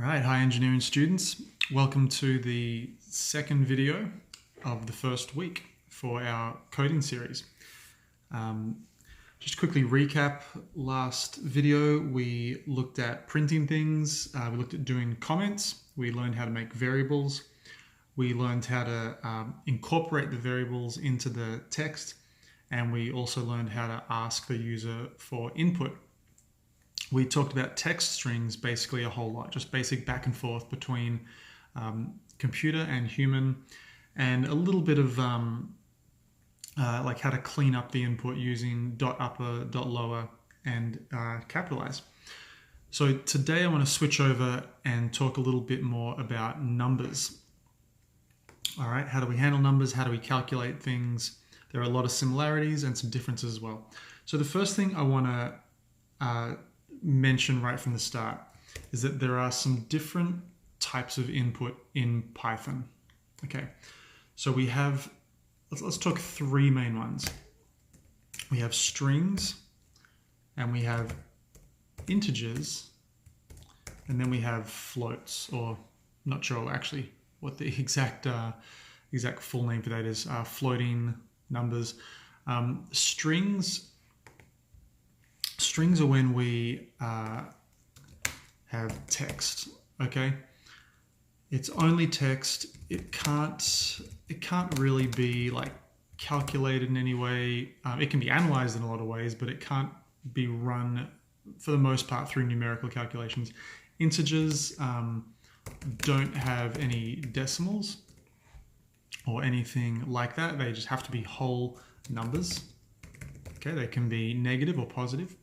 Right, hi engineering students. Welcome to the second video of the first week for our coding series. Just quickly recap last video, we looked at printing things, we looked at doing comments, we learned how to make variables, we learned how to incorporate the variables into the text, and we also learned how to ask the user for input. We talked about text strings basically a whole lot, just basic back and forth between computer and human, and a little bit of like how to clean up the input using dot upper, dot lower, and capitalize. So today I want to switch over and talk a little bit more about numbers. All right, how do we handle numbers? How do we calculate things? There are a lot of similarities and some differences as well. So the first thing I want to mention right from the start is that there are some different types of input in Python. Okay, so we have, let's talk three main ones. We have strings, and we have integers, and then we have floats, or not sure actually what the exact full name for that is, floating numbers. Strings are when we have text, okay? It's only text. It can't really be like calculated in any way. It can be analyzed in a lot of ways, but it can't be run for the most part through numerical calculations. Integers don't have any decimals or anything like that. They just have to be whole numbers. Okay, they can be negative or positive.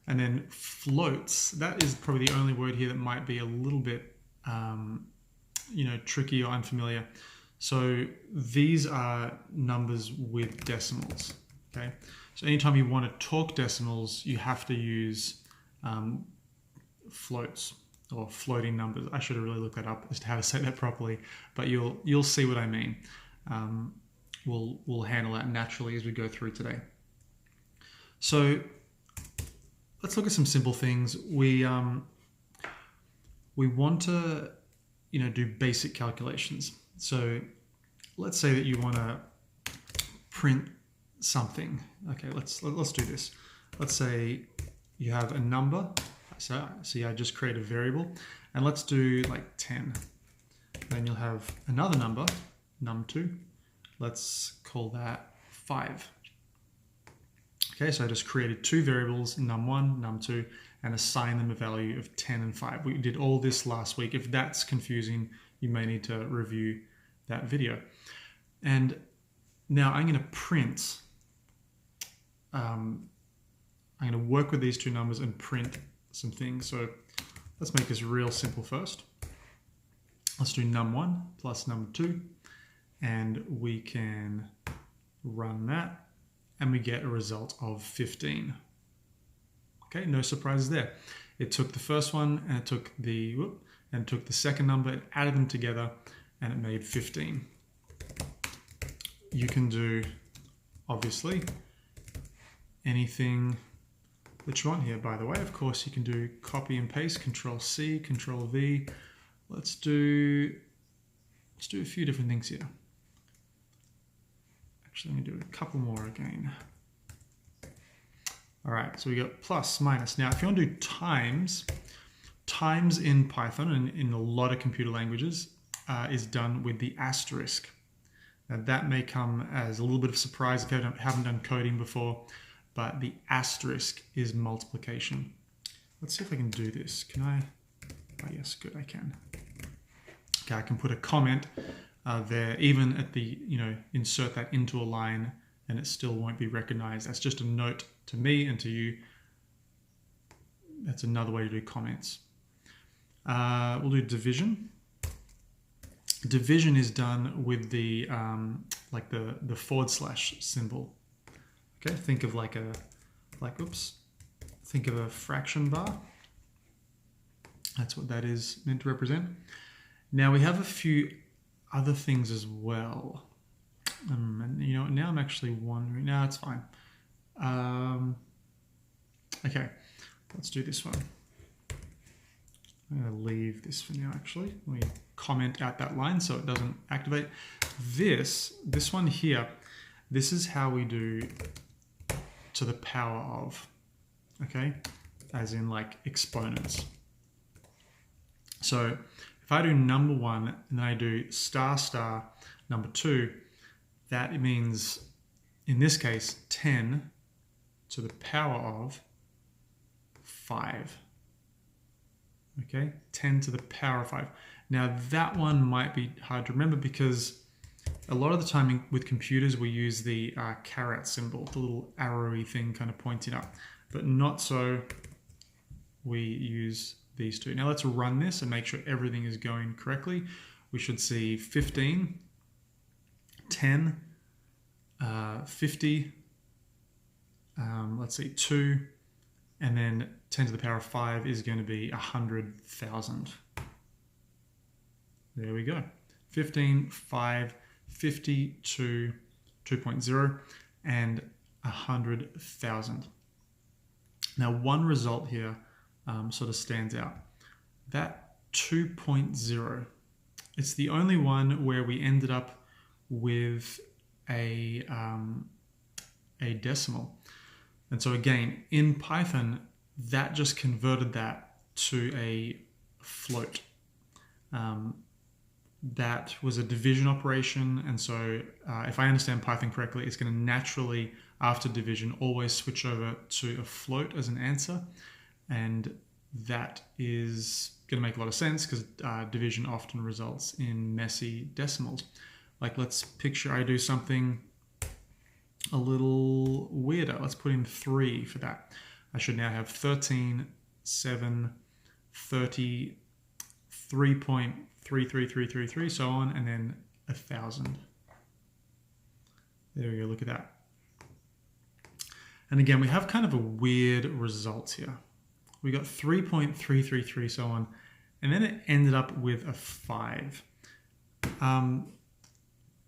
And then floats, that is probably the only word here that might be a little bit, tricky or unfamiliar. So these are numbers with decimals, okay? So anytime you want to talk decimals, you have to use floats or floating numbers. I should have really looked that up as to how to say that properly, but you'll see what I mean. We'll handle that naturally as we go through today. So let's look at some simple things. We want to, do basic calculations. So let's say that you want to print something. Okay, let's do this. Let's say you have a number. So see, I just create a variable, and let's do like 10. Then you'll have another number, num2. Let's call that 5. Okay, so I just created two variables, num1, num2, and assigned them a value of 10 and 5. We did all this last week. If that's confusing, you may need to review that video. And now I'm going to print, I'm going to work with these two numbers and print some things. So let's make this real simple first. Let's do num1 plus num2, and we can run that. And we get a result of 15. Okay, no surprises there. It took the first one and it took the second number, it added them together, and it made 15. You can do, obviously, anything that you want here, by the way. Of course, you can do copy and paste, Control C, Control V. Let's do a few different things here. Actually, I'm going to do a couple more again. All right, so we got plus, minus. Now, if you want to do times in Python and in a lot of computer languages is done with the asterisk. Now, that may come as a little bit of a surprise if you haven't done coding before, but the asterisk is multiplication. Let's see if I can do this. Can I? Oh, yes, good, I can. Okay, I can put a comment there, even at the, insert that into a line, and it still won't be recognized. That's just a note to me and to you. That's another way to do comments. We'll do division. Division is done with the like the forward slash symbol. Okay, think of think of a fraction bar. That's what that is meant to represent. Now we have a few other things as well. And now I'm actually wondering, no, it's fine. Okay, let's do this one. I'm going to leave this for now, actually. Let me comment out that line so it doesn't activate. This one here, this is how we do to the power of, okay? As in like exponents. So if I do number 1 and then I do star star number 2, that means, in this case, 10 to the power of 5. Okay, 10 to the power of 5. Now that one might be hard to remember because a lot of the time with computers we use the caret symbol, the little arrowy thing kind of pointing up, but not so we use these two. Now let's run this and make sure everything is going correctly. We should see 15, 10, 50, let's see, 2, and then 10 to the power of 5 is going to be 100,000. There we go. 15, 5, 50, 2, 2.0, and 100,000. Now one result here sort of stands out. That 2.0, it's the only one where we ended up with a decimal. And so again, in Python, that just converted that to a float. That was a division operation. And so if I understand Python correctly, it's going to naturally, after division, always switch over to a float as an answer. And that is going to make a lot of sense because division often results in messy decimals. Like let's picture I do something a little weirder. Let's put in 3 for that. I should now have 13, 7, 30, 3.33333, so on, and then 1,000. There we go, look at that. And again, we have kind of a weird result here. We got 3.333, so on, and then it ended up with a 5.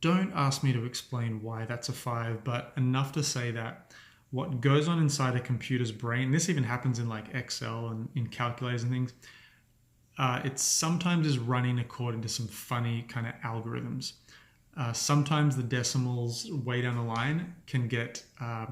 Don't ask me to explain why that's a 5, but enough to say that what goes on inside a computer's brain, this even happens in like Excel and in calculators and things, it sometimes is running according to some funny kind of algorithms. Sometimes the decimals way down the line can get a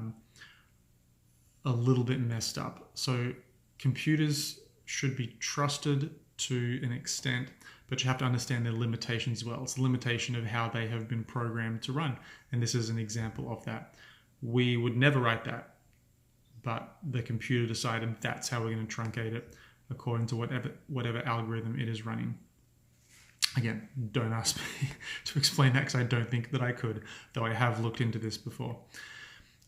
little bit messed up. So computers should be trusted to an extent, but you have to understand their limitations as well. It's a limitation of how they have been programmed to run. And this is an example of that. We would never write that, but the computer decided that's how we're going to truncate it according to whatever algorithm it is running. Again, don't ask me to explain that because I don't think that I could, though I have looked into this before.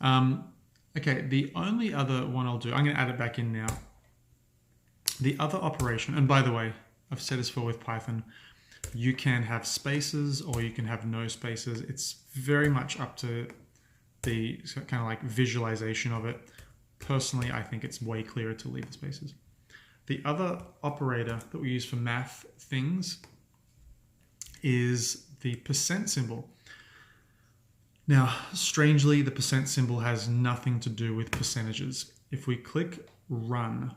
Okay, the only other one I'll do, I'm going to add it back in now. The other operation, and by the way, I've said this before with Python, you can have spaces or you can have no spaces. It's very much up to the kind of like visualization of it. Personally, I think it's way clearer to leave the spaces. The other operator that we use for math things is the percent symbol. Now, strangely, the percent symbol has nothing to do with percentages. If we click run,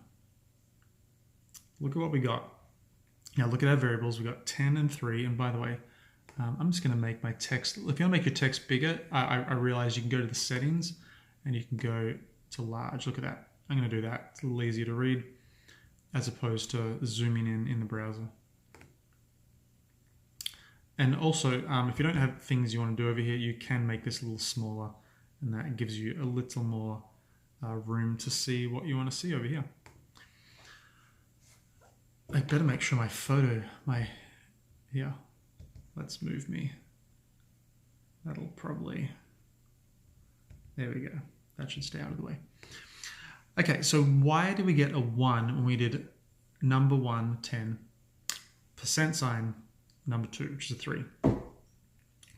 look at what we got. Now look at our variables. We got 10 and 3. And by the way, I'm just going to make my text. If you want to make your text bigger, I realize you can go to the settings and you can go to large. Look at that. I'm going to do that. It's a little easier to read as opposed to zooming in the browser. And also, if you don't have things you want to do over here, you can make this a little smaller, and that gives you a little more room to see what you want to see over here. I better make sure my photo, here, let's move me. That'll probably, there we go. That should stay out of the way. Okay, so why did we get a 1 when we did number 1, 10, percent sign, number 2, which is a 3?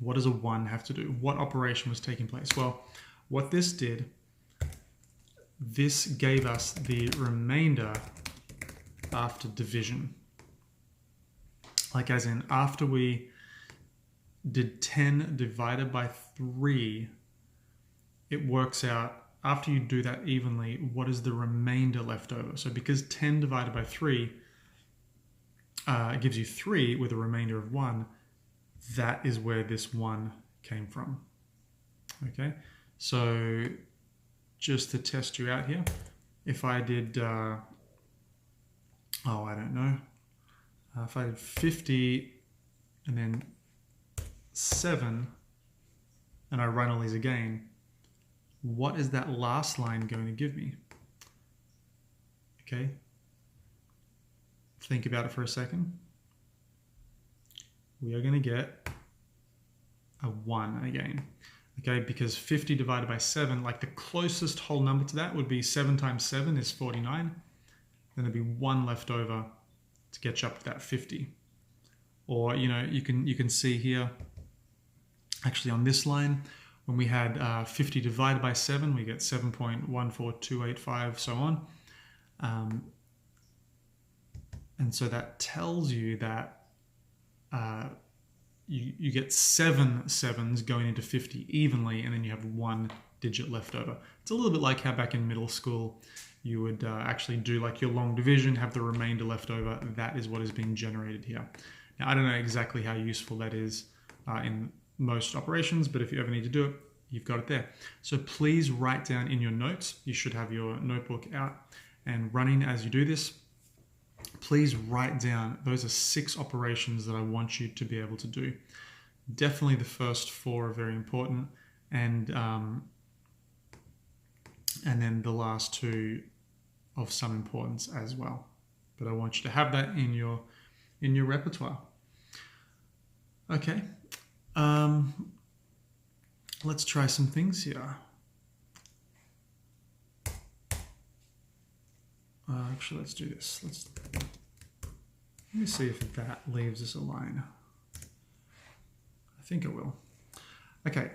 What does a 1 have to do? What operation was taking place? Well, what this did, this gave us the remainder after division. Like as in, after we did 10 divided by 3, it works out, after you do that evenly, what is the remainder left over? So because 10 divided by 3 it gives you 3 with a remainder of 1, that is where this 1 came from. Okay, so just to test you out here, if I did, I don't know, if I did 50 and then 7, and I run all these again, what is that last line going to give me? Okay, think about it for a second. We are going to get a 1 again. Okay, because 50 divided by 7, like the closest whole number to that would be 7 times 7 is 49. Then there'd be 1 left over to get you up to that 50. Or, you know, you can see here, actually on this line, when we had 50 divided by 7, we get 7.14285, so on. And so that tells you that you get 7 sevens going into 50 evenly, and then you have 1 digit left over. It's a little bit like how back in middle school you would actually do like your long division, have the remainder left over. That is what is being generated here. Now, I don't know exactly how useful that is in most operations, but if you ever need to do it, you've got it there. So please write down in your notes. You should have your notebook out and running as you do this. Please write down, those are 6 operations that I want you to be able to do. Definitely the first 4 are very important, and then the last 2 of some importance as well. But I want you to have that in your repertoire. Okay, let's try some things here. Actually, let's do this. Let me see if that leaves us a line. I think it will. Okay,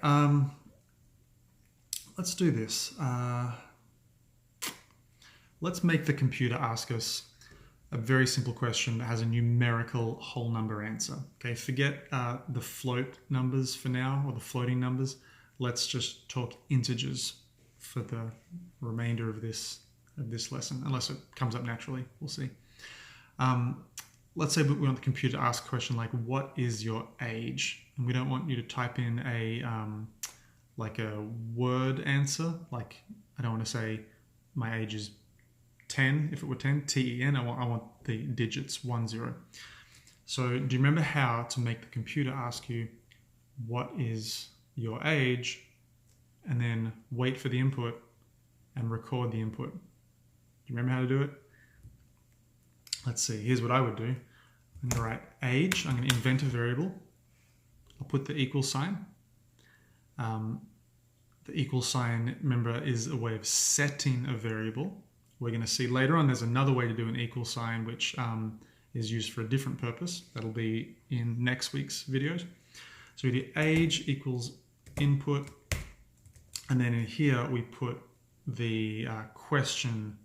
let's do this. Let's make the computer ask us a very simple question that has a numerical whole number answer. Okay, forget the float numbers for now, or the floating numbers. Let's just talk integers for the remainder of this lesson, unless it comes up naturally. We'll see. Let's say we want the computer to ask a question like, what is your age? And we don't want you to type in like a word answer. Like, I don't want to say my age is 10. If it were 10, T-E-N, I want the digits 1, 0. So do you remember how to make the computer ask you, what is your age? And then wait for the input and record the input. Do you remember how to do it? Let's see, here's what I would do. I'm going to write age, I'm going to invent a variable. I'll put the equal sign. The equal sign, remember, is a way of setting a variable. We're going to see later on there's another way to do an equal sign, which is used for a different purpose. That'll be in next week's videos. So we do age equals input, and then in here we put the question,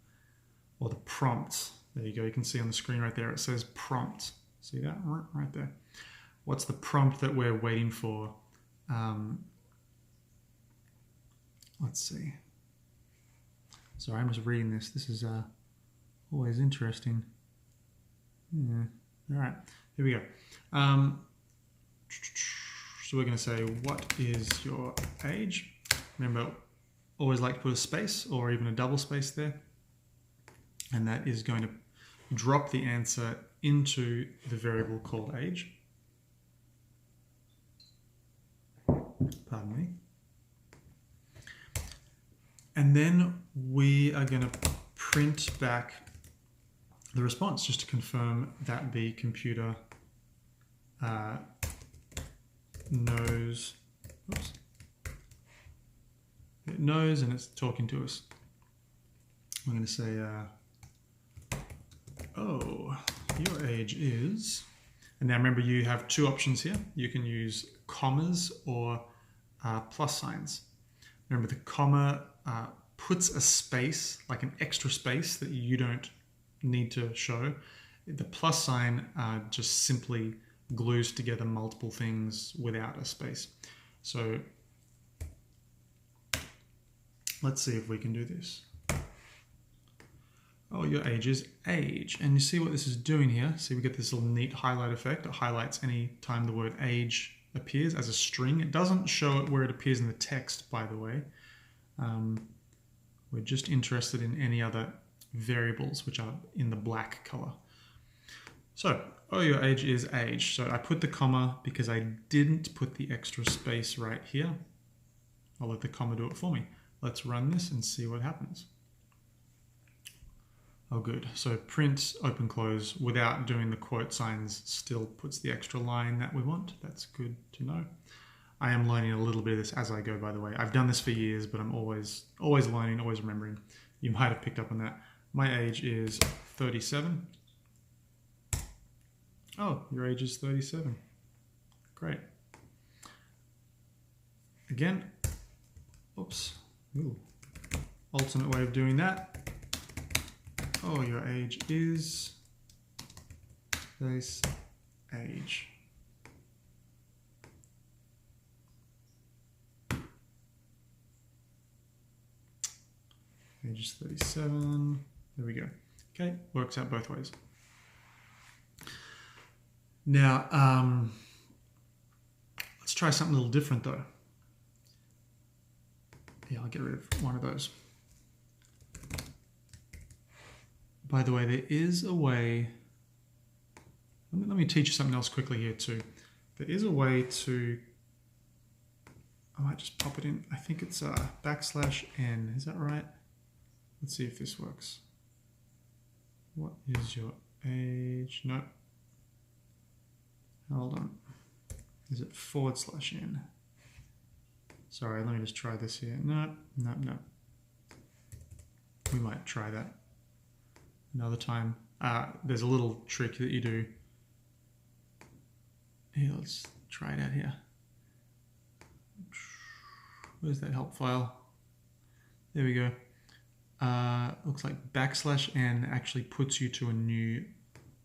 or the prompt. There you go, you can see on the screen right there, it says prompt. See that right there? What's the prompt that we're waiting for? Let's see. Sorry, I'm just reading this. This is always interesting. Yeah. All right, here we go. So we're going to say, what is your age? Remember, always like to put a space or even a double space there. And that is going to drop the answer into the variable called age. Pardon me. And then we are going to print back the response just to confirm that the computer knows, oops, it knows and it's talking to us. I'm going to say, oh, your age is, and now remember you have 2 options here. You can use commas or plus signs. Remember the comma puts a space, like an extra space that you don't need to show. The plus sign just simply glues together multiple things without a space. So let's see if we can do this. oh, your age is age. And you see what this is doing here? See, we get this little neat highlight effect. It highlights any time the word age appears as a string. It doesn't show it where it appears in the text, by the way. We're just interested in any other variables which are in the black color. So, oh, your age is age. So I put the comma because I didn't put the extra space right here. I'll let the comma do it for me. Let's run this and see what happens. Oh, good. So print, open, close, without doing the quote signs, still puts the extra line that we want. That's good to know. I am learning a little bit of this as I go, by the way. I've done this for years, but I'm always learning, always remembering. You might have picked up on that. My age is 37. Oh, your age is 37. Great. Again, oops. Ooh. Alternate way of doing that. Oh, your age is this age. Age is 37. There we go. Okay, works out both ways. Now, let's try something a little different though. Yeah, I'll get rid of one of those. By the way, there is a way, let me teach you something else quickly here too. There is a way to, I might just pop it in. I think it's \n, is that right? Let's see if this works. What is your age? No. Hold on. Is it /n? Sorry, let me just try this here. No. We might try that another time. There's a little trick that you do. Here, let's try it out here. Where's that help file? There we go. Looks like \n actually puts you to a new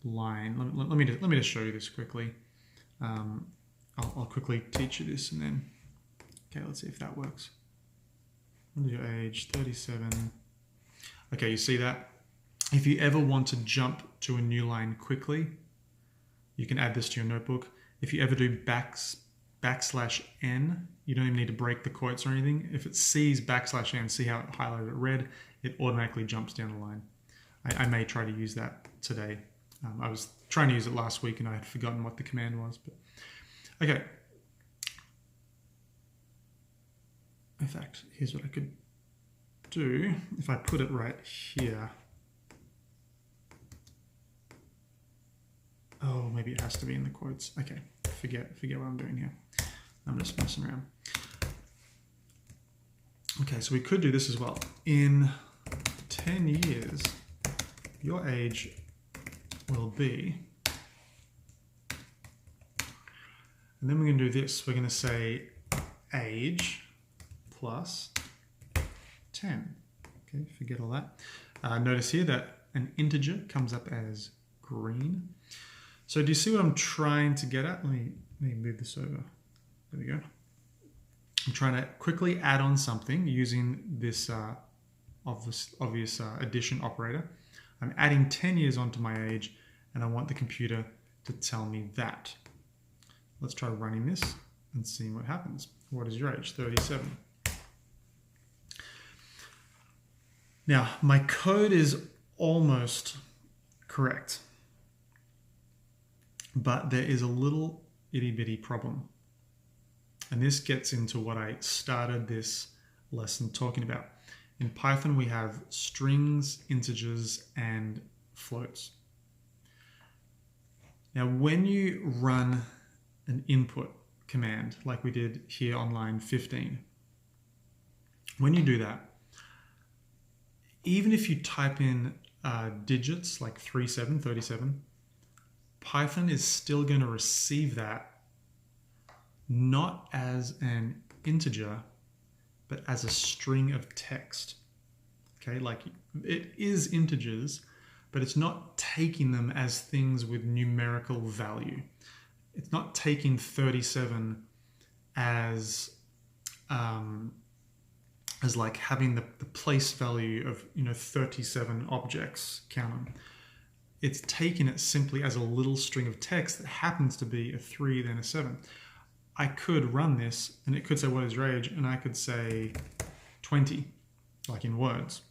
line. Let me just show you this quickly. I'll quickly teach you this and then, okay, let's see if that works. What is your age? 37. Okay, you see that? If you ever want to jump to a new line quickly, you can add this to your notebook. If you ever do \n, you don't even need to break the quotes or anything. If it sees \n, see how it highlighted it red, it automatically jumps down the line. I may try to use that today. I was trying to use it last week and I had forgotten what the command was. But okay. In fact, here's what I could do. If I put it right here. Oh, maybe it has to be in the quotes. Okay, forget what I'm doing here. I'm just messing around. Okay, so we could do this as well. In 10 years, your age will be, and then we're going to do this. We're going to say age plus 10. Okay, forget all that. Notice here that an integer comes up as green. So do you see what I'm trying to get at? Let me move this over. There we go. I'm trying to quickly add on something using this obvious addition operator. I'm adding 10 years onto my age, and I want the computer to tell me that. Let's try running this and seeing what happens. What is your age? 37. Now, my code is almost correct, but there is a little itty-bitty problem. And this gets into what I started this lesson talking about. In Python, we have strings, integers, and floats. Now, when you run an input command, like we did here on line 15, when you do that, even if you type in digits like 37, Python is still going to receive that not as an integer, but as a string of text. Okay, like it is integers, but it's not taking them as things with numerical value. It's not taking 37 as as like having the place value of 37 objects, count them. It's taken it simply as a little string of text that happens to be a 3 then a 7. I could run this and it could say what is your age, and I could say 20, like in words.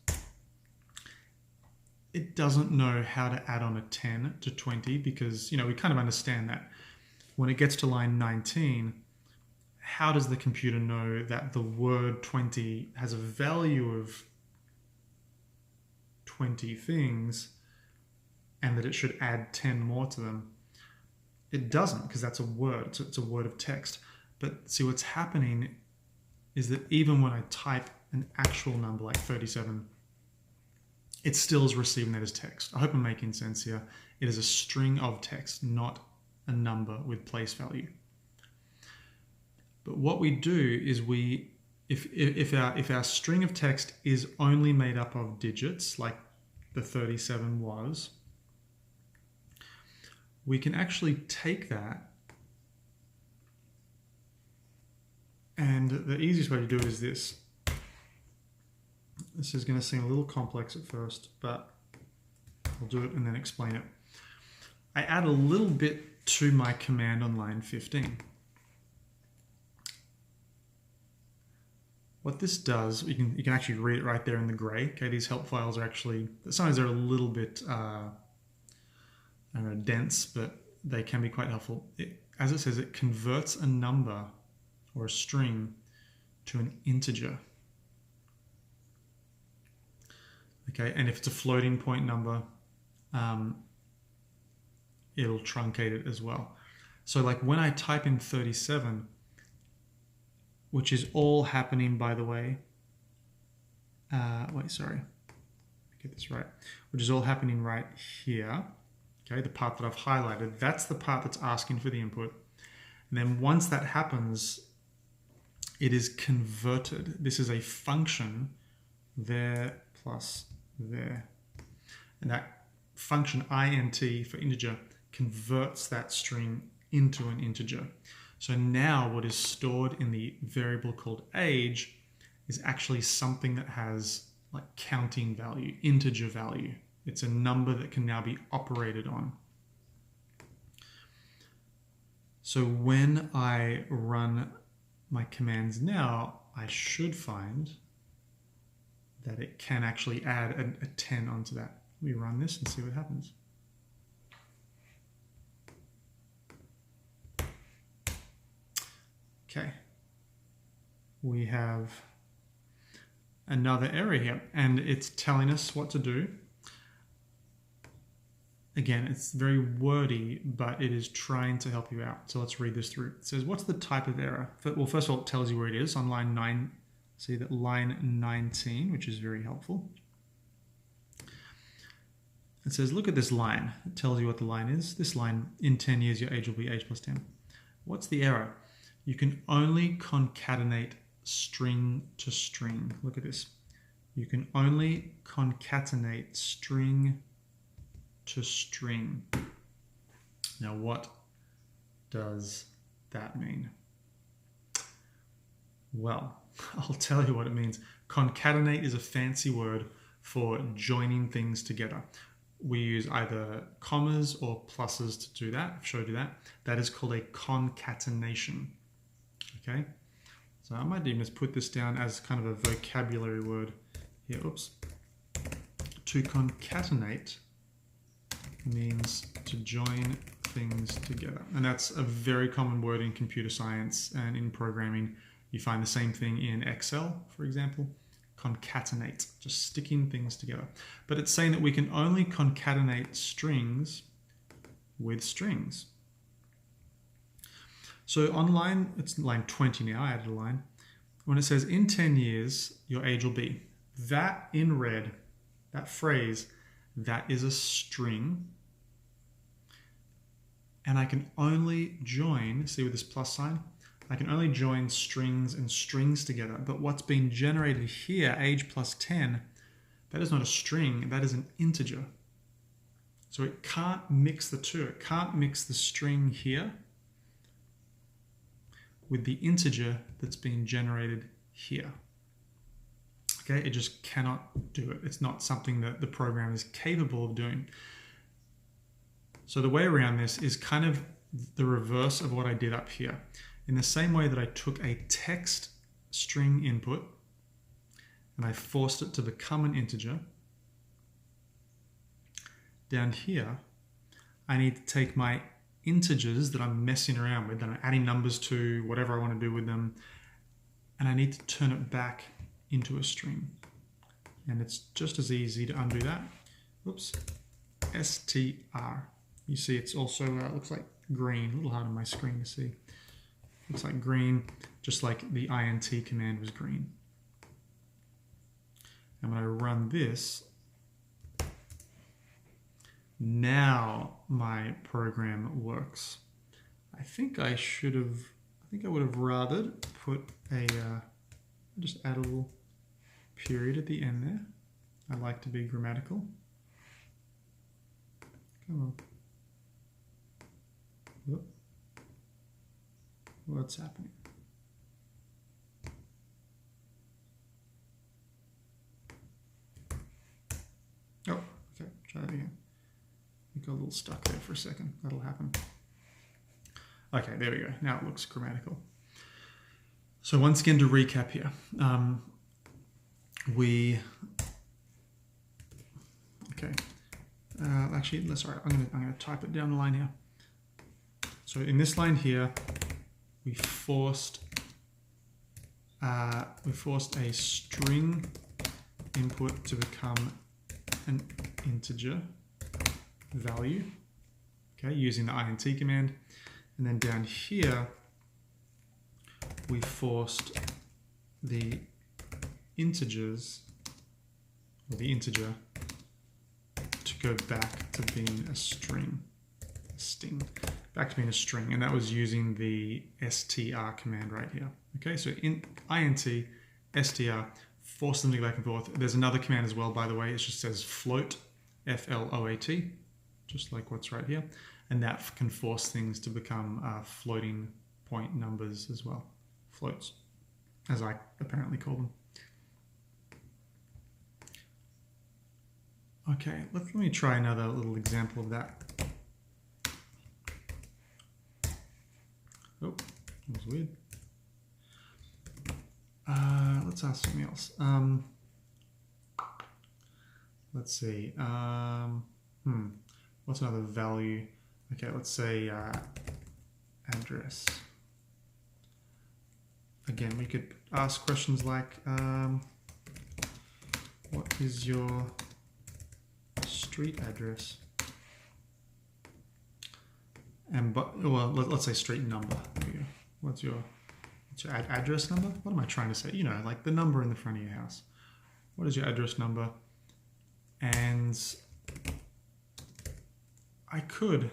It doesn't know how to add on a 10 to 20 because we kind of understand that when it gets to line 19, how does the computer know that the word 20 has a value of 20 things and that it should add 10 more to them? It doesn't, because that's a word. It's a word of text. But see, what's happening is that even when I type an actual number like 37, it still is receiving that as text. I hope I'm making sense here. It is a string of text, not a number with place value. But what we do is if our string of text is only made up of digits, like the 37 was, we can actually take that, and the easiest way to do it is this. This is going to seem a little complex at first, but I'll do it and then explain it. I add a little bit to my command on line 15. What this does, you can actually read it right there in the gray. Okay, these help files are actually, sometimes they're a little bit I don't know, dense, but they can be quite helpful. As it says, it converts a number or a string to an integer. Okay, and if it's a floating point number, it'll truncate it as well. So like when I type in 37, which is all happening, by the way, get this right, which is all happening right here. Okay, the part that I've highlighted, that's the part that's asking for the input. And then once that happens, it is converted. This is a function, there plus there. And that function int for integer converts that string into an integer. So now what is stored in the variable called age is actually something that has like counting value, integer value. It's a number that can now be operated on. So when I run my commands now, I should find that it can actually add a 10 onto that. We run this and see what happens. Okay, we have another error here, and it's telling us what to do. Again, it's very wordy, but it is trying to help you out. So let's read this through. It says, what's the type of error? Well, first of all, it tells you where it is on line 9. See that line 19, which is very helpful. It says, look at this line. It tells you what the line is. This line, in 10 years, your age will be age plus 10. What's the error? You can only concatenate string to string. Look at this. You can only concatenate string to string. Now, what does that mean? Well, I'll tell you what it means. Concatenate is a fancy word for joining things together. We use either commas or pluses to do that. I've showed you that. That is called a concatenation. Okay, so I might even just put this down as kind of a vocabulary word here. Oops. To concatenate means to join things together. And that's a very common word in computer science and in programming. You find the same thing in Excel, for example. Concatenate, just sticking things together. But it's saying that we can only concatenate strings with strings. So on it's line 20 now, I added a line. When it says in 10 years, your age will be, that in red, that phrase, that is a string. And I can only join, see with this plus sign, I can only join strings and strings together. But what's being generated here, age plus 10, that is not a string, that is an integer. So it can't mix the two. It can't mix the string here with the integer that's being generated here. Okay, it just cannot do it. It's not something that the program is capable of doing. So the way around this is kind of the reverse of what I did up here. In the same way that I took a text string input and I forced it to become an integer, down here, I need to take my integers that I'm messing around with, that I'm adding numbers to, whatever I want to do with them, and I need to turn it back into a string. And it's just as easy to undo that. Whoops, str. You see it's also, looks like green, a little hard on my screen to see. Looks like green, just like the int command was green. And when I run this, now my program works. I think I would have rather put a, just add a little period at the end there. I like to be grammatical. Come on. Whoop. What's happening? Oh, okay, try that again. We got a little stuck there for a second. That'll happen. Okay, there we go. Now it looks grammatical. So once again, to recap here, actually, sorry, I'm gonna type it down the line here. So in this line here, we forced a string input to become an integer value, okay, using the int command. And then down here, we forced the integers, or the integer, to go back to being a string, back to being a string, and that was using the str command right here. Okay, so in int, str, force them to go back and forth. There's another command as well, by the way. It just says float, float, just like what's right here. And that can force things to become floating point numbers as well. Floats, as I apparently call them. Okay, let me try another little example of that. Oh, that was weird. Let's ask something else. Let's see. What's another value? Okay, let's say address. Again, we could ask questions like, what is your street address? And well, let's say street number. There we go. What's your address number? What am I trying to say? You know, like the number in the front of your house. What is your address number? And I could,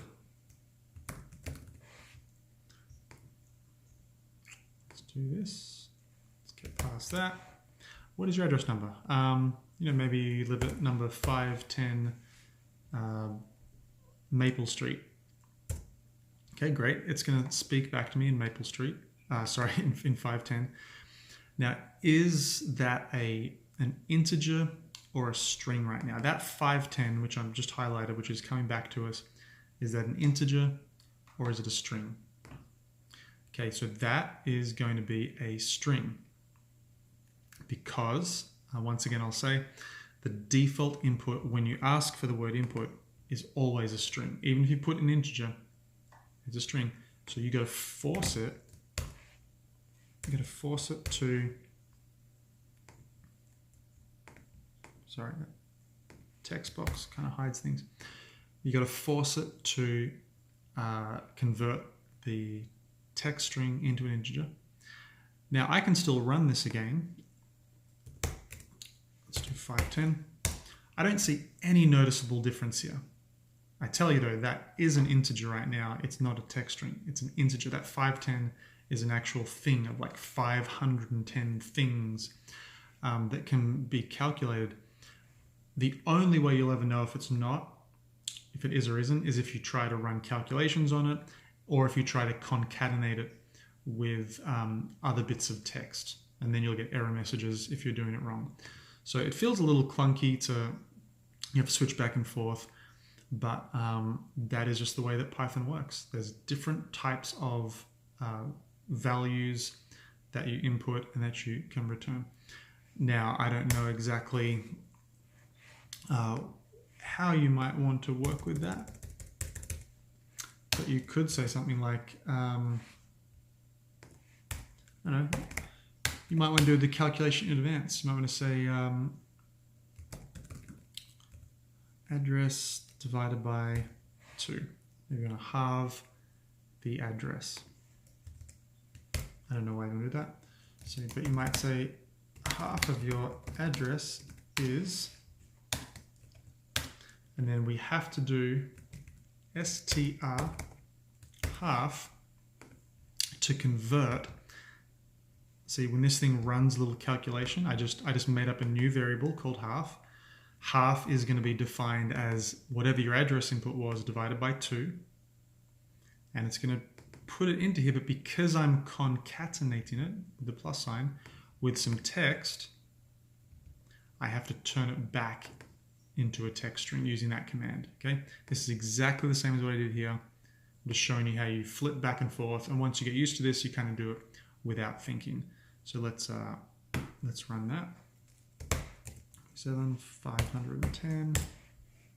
let's do this. Let's get past that. What is your address number? You know, maybe you live at number 510 Maple Street. Okay, great. It's going to speak back to me in Maple Street. Sorry, in 510. Now, is that an integer or a string right now? That 510, which I've just highlighted, which is coming back to us, is that an integer or is it a string? Okay, so that is going to be a string because, once again, I'll say the default input when you ask for the word input is always a string. Even if you put an integer, it's a string. So you got to force it. You got to force it to. Sorry, that text box kind of hides things. You got to force it to convert the text string into an integer. Now I can still run this again. Let's do 510. I don't see any noticeable difference here. I tell you though, that is an integer right now. It's not a text string. It's an integer. That 510 is an actual thing of like 510 things that can be calculated. The only way you'll ever know if it's not, if it is or isn't, is if you try to run calculations on it, or if you try to concatenate it with other bits of text, and then you'll get error messages if you're doing it wrong. So it feels a little clunky to, you have to switch back and forth, but that is just the way that Python works. There's different types of values that you input and that you can return. Now, I don't know exactly how you might want to work with that, but you could say something like, I don't know, you might want to do the calculation in advance. You might want to say address divided by 2. You're going to halve the address. I don't know why I'm going to do that. So, but you might say half of your address is, and then we have to do str half to convert. See, when this thing runs a little calculation, I just made up a new variable called half. Half is going to be defined as whatever your address input was divided by 2. And it's going to put it into here, but because I'm concatenating it with the plus sign with some text, I have to turn it back into a text string using that command. Okay, this is exactly the same as what I did here. I'm just showing you how you flip back and forth, and once you get used to this, you kind of do it without thinking. So let's run that. 510.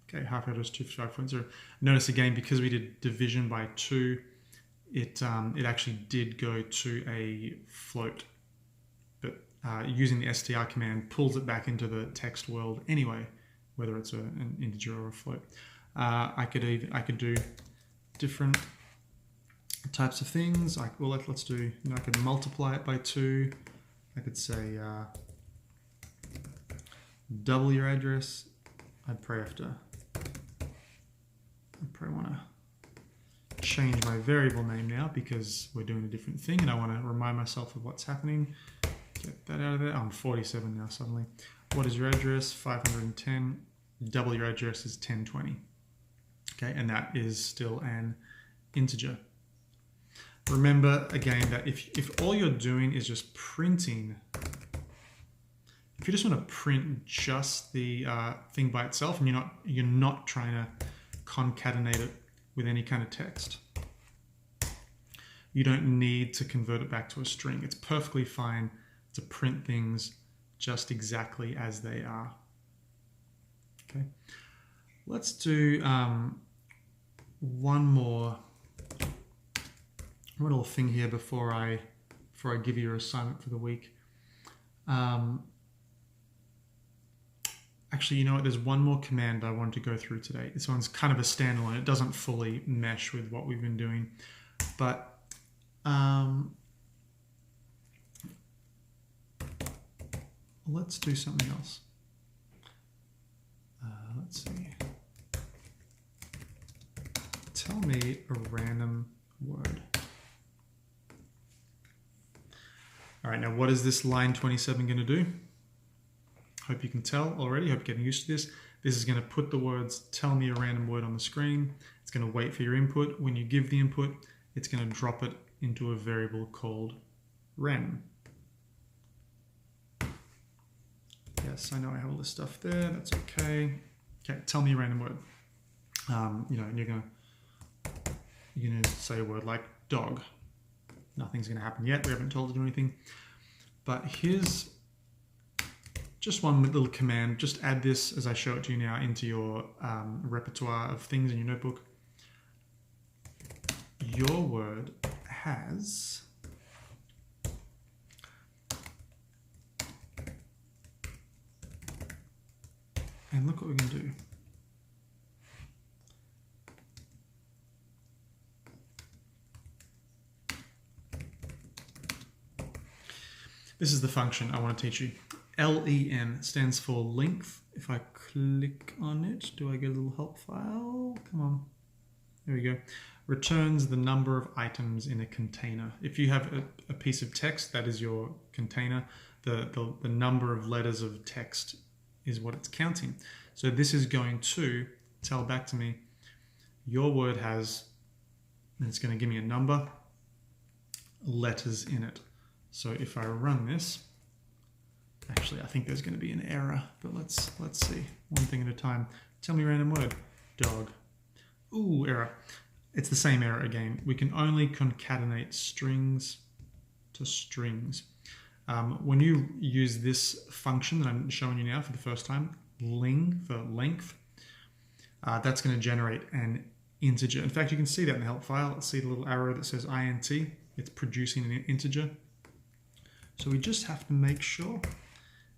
Okay, half address 255.0. Notice again, because we did division by 2, it actually did go to a float, but using the str command pulls it back into the text world anyway, whether it's an integer or a float. I could do different types of things. Let's do, I could multiply it by 2. I could say double your address. I'd probably want to change my variable name now because we're doing a different thing and I want to remind myself of what's happening. Get that out of there. I'm 47 now suddenly. What is your address? 510. Double your address is 1020. Okay, and that is still an integer. Remember again that if all you're doing is just printing, if you just want to print just the thing by itself and you're not trying to concatenate it with any kind of text, you don't need to convert it back to a string. It's perfectly fine to print things just exactly as they are. Okay, let's do one more little thing here before I give you your assignment for the week. Actually, you know what? There's one more command I wanted to go through today. This one's kind of a standalone. It doesn't fully mesh with what we've been doing, but let's do something else. Let's see. Tell me a random word. All right, now what is this line 27 going to do? Hope you can tell already. Hope you're getting used to this. This is going to put the words, tell me a random word on the screen. It's going to wait for your input. When you give the input, it's going to drop it into a variable called random. Yes, I know I have all this stuff there. That's okay. Okay, tell me a random word. And you're gonna say a word like dog. Nothing's gonna happen yet. We haven't told it to do anything. But here's just one little command. Just add this as I show it to you now into your repertoire of things in your notebook. Your word has and look what we can do. This is the function I want to teach you. LEN stands for length. If I click on it, do I get a little help file? Come on. There we go. Returns the number of items in a container. If you have a piece of text, that is your container. The number of letters of text is what it's counting. So this is going to tell back to me, your word has, and it's going to give me a number, letters in it. So if I run this, Actually, I think there's going to be an error, but let's see. One thing at a time. Tell me a random word. Dog. Ooh, error. It's the same error again. We can only concatenate strings to strings. When you use this function that I'm showing you now for the first time, ling for length, that's going to generate an integer. In fact, you can see that in the help file. See the little arrow that says int? It's producing an integer. So we just have to make sure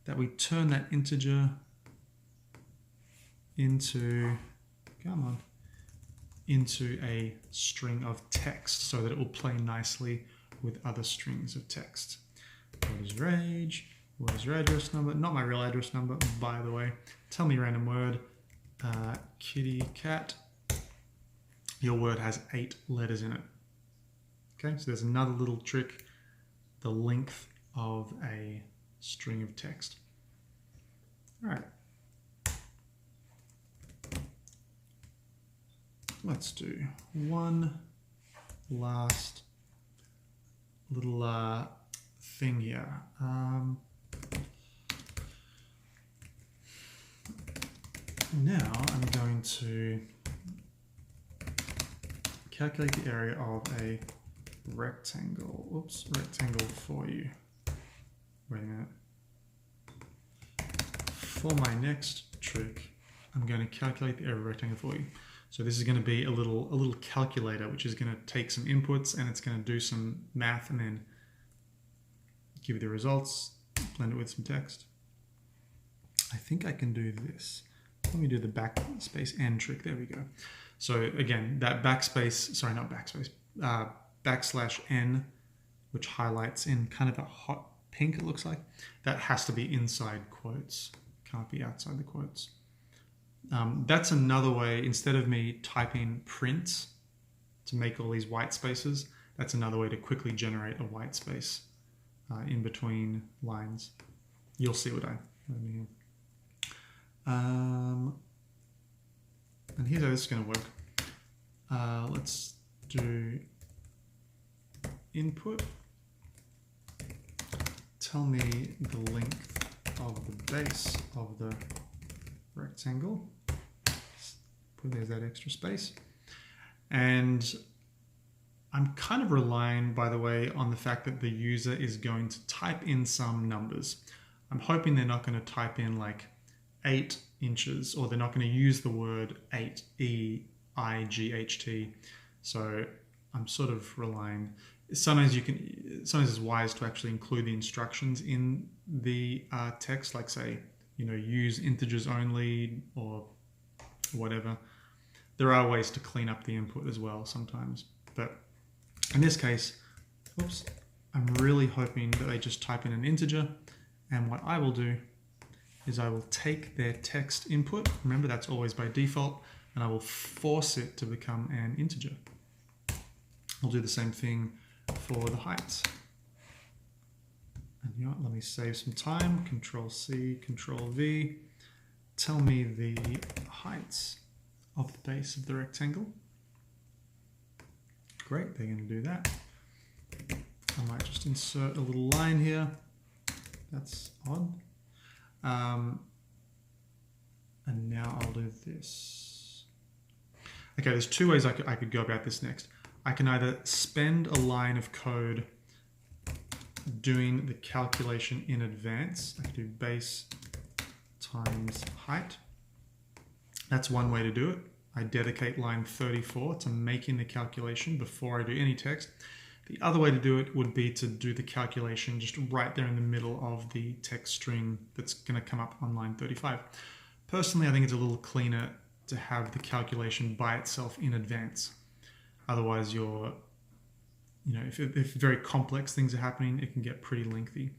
that we turn that integer into, into a string of text so that it will play nicely with other strings of text. What is your age? What is your address number? Not my real address number, by the way. Tell me a random word. Kitty cat. Your word has 8 letters in it. Okay, so there's another little trick. The length of a string of text. All right. Let's do one last little thing here. Now I'm going to calculate the area of a rectangle. Oops, rectangle for you. Wait a minute. For my next trick, I'm going to calculate the area of a rectangle for you. So this is going to be a little calculator, which is going to take some inputs and it's going to do some math and then give you the results, blend it with some text. I think I can do this. Let me do the backspace N trick. There we go. So again, that backspace, sorry, not backspace, backslash N, which highlights in kind of a hot pink, it looks like, that has to be inside quotes. Can't be outside the quotes. That's another way, instead of me typing print to make all these white spaces, that's another way to quickly generate a white space in between lines. You'll see what I mean. And here's how this is going to work. Let's do input. Tell me the length of the base of the rectangle. There's that extra space. And I'm kind of relying, by the way, on the fact that the user is going to type in some numbers. I'm hoping they're not going to type in like 8 inches, or they're not going to use the word 8, E-I-G-H-T. So I'm sort of relying. Sometimes it's wise to actually include the instructions in the text, like say, use integers only or whatever. There are ways to clean up the input as well sometimes. But in this case, oops, I'm really hoping that they just type in an integer. And what I will do is I will take their text input. Remember, that's always by default. And I will force it to become an integer. I'll do the same thing for the heights. And you know what, let me save some time. Control-C, Control-V. Tell me the heights of the base of the rectangle. Great, they're going to do that. I might just insert a little line here. That's odd. And now I'll do this. Okay, there's 2 ways I could go about this next. I can either spend a line of code doing the calculation in advance. I can do base times height. That's one way to do it. I dedicate line 34 to making the calculation before I do any text. The other way to do it would be to do the calculation just right there in the middle of the text string that's going to come up on line 35. Personally, I think it's a little cleaner to have the calculation by itself in advance. Otherwise, if very complex things are happening, it can get pretty lengthy.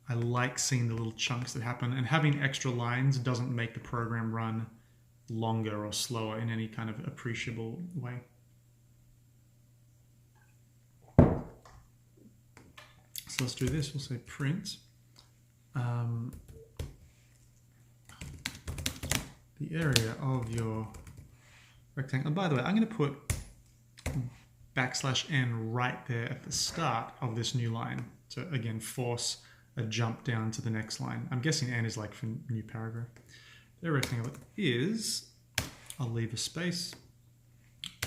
I like seeing the little chunks that happen, and having extra lines doesn't make the program run longer or slower in any kind of appreciable way. So let's do this. We'll say print the area of your rectangle. And by the way, I'm going to put \n right there at the start of this new line to, again, force a jump down to the next line. I'm guessing N is like for new paragraph. The rectangle is, I'll leave a space,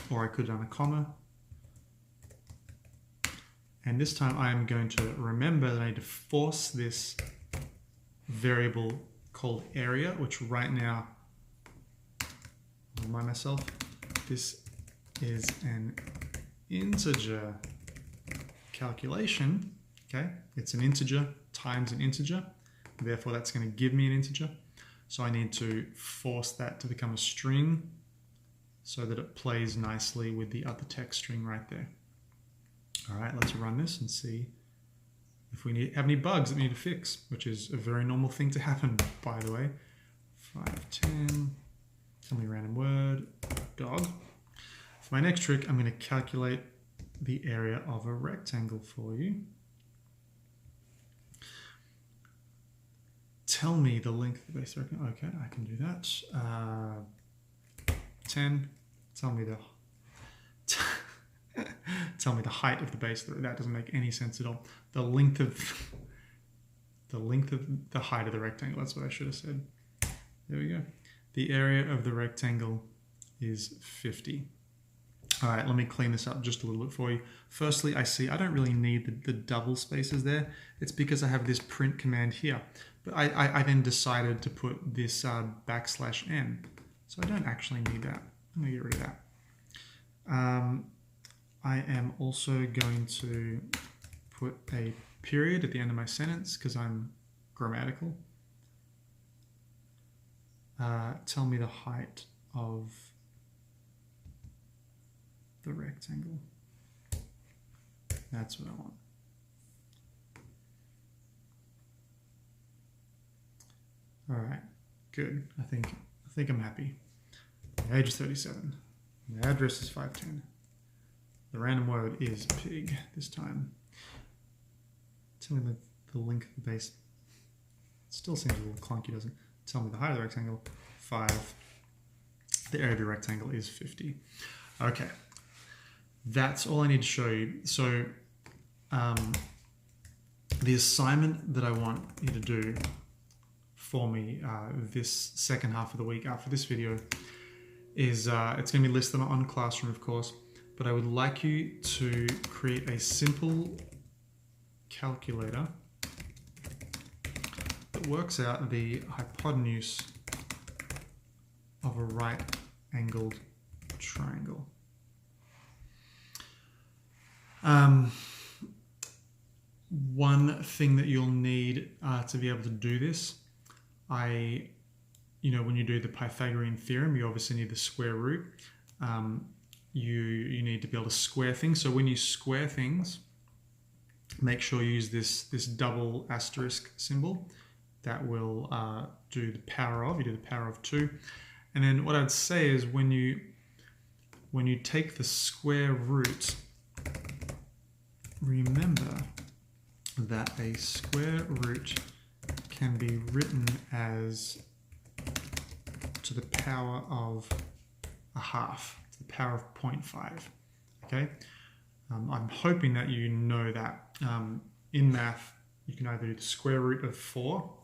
or I could have done a comma. And this time I am going to remember that I need to force this variable called area, which right now, I'll remind myself, this is an integer calculation. Okay, it's an integer times an integer, therefore that's going to give me an integer. So I need to force that to become a string so that it plays nicely with the other text string right there. All right, let's run this and see if we have any bugs that we need to fix, which is a very normal thing to happen, by the way. 510, tell me random word, dog. For my next trick, I'm going to calculate the area of a rectangle for you. Tell me the length of the base rectangle. Okay, I can do that. 10. Tell me the height of the base. That doesn't make any sense at all. The length of the height of the rectangle. That's what I should have said. There we go. The area of the rectangle is 50. All right, let me clean this up just a little bit for you. Firstly, I don't really need the double spaces there. It's because I have this print command here. But I then decided to put this \n. So I don't actually need that. I'm going to get rid of that. I am also going to put a period at the end of my sentence because I'm grammatical. Tell me the height of the rectangle. That's what I want. All right, good. I think I'm happy. My age is 37. My address is 510. The random word is pig this time. Tell me the length of the base. It still seems a little clunky, doesn't it? Tell me the height of the rectangle, 5. The area of the rectangle is 50. Okay, that's all I need to show you. So the assignment that I want you to do for me this second half of the week after this video is it's going to be listed on Classroom, of course, but I would like you to create a simple calculator that works out the hypotenuse of a right-angled triangle. One thing that you'll need to be able to do this, when you do the Pythagorean theorem, you obviously need the square root. You need to be able to square things. So when you square things, make sure you use this double asterisk symbol. That will do the power of. You do the power of 2. And then what I'd say is when you take the square root, remember that a square root can be written as to the power of a half, to the power of 0.5. Okay, I'm hoping that you know that. In math, you can either do the square root of 4.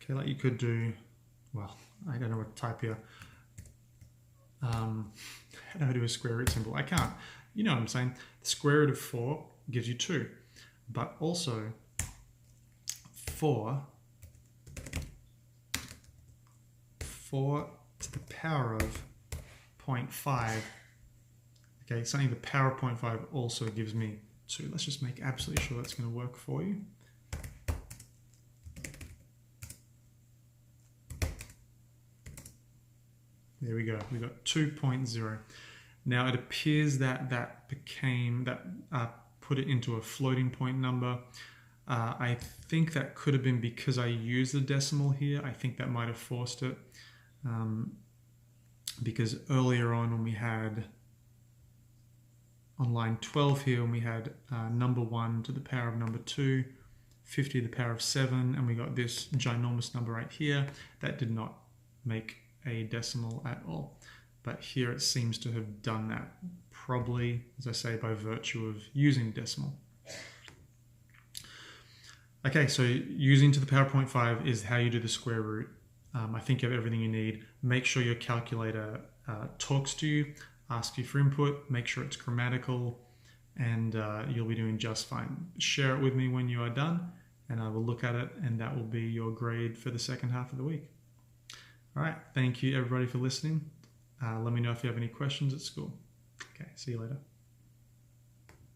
Okay, like you could do, well, I don't know what to type here. How do I do a square root symbol? I can't. You know what I'm saying? The square root of 4 gives you 2. But also, 4 to the power of 0.5. Okay, something the power of 0.5 also gives me 2. Let's just make absolutely sure that's going to work for you. There we go. We got 2.0. Now it appears that put it into a floating point number. I think that could have been because I used the decimal here. I think that might have forced it. Because earlier on when we had, on line 12 here, when we had number 1 to the power of number 2, 50 to the power of 7, and we got this ginormous number right here, that did not make a decimal at all. But here it seems to have done that, probably, as I say, by virtue of using decimal. Okay, so using to the power 0.5 is how you do the square root. I think you have everything you need. Make sure your calculator talks to you, asks you for input, make sure it's grammatical, and you'll be doing just fine. Share it with me when you are done, and I will look at it, and that will be your grade for the second half of the week. All right, thank you everybody for listening. Let me know if you have any questions at school. Okay, see you later.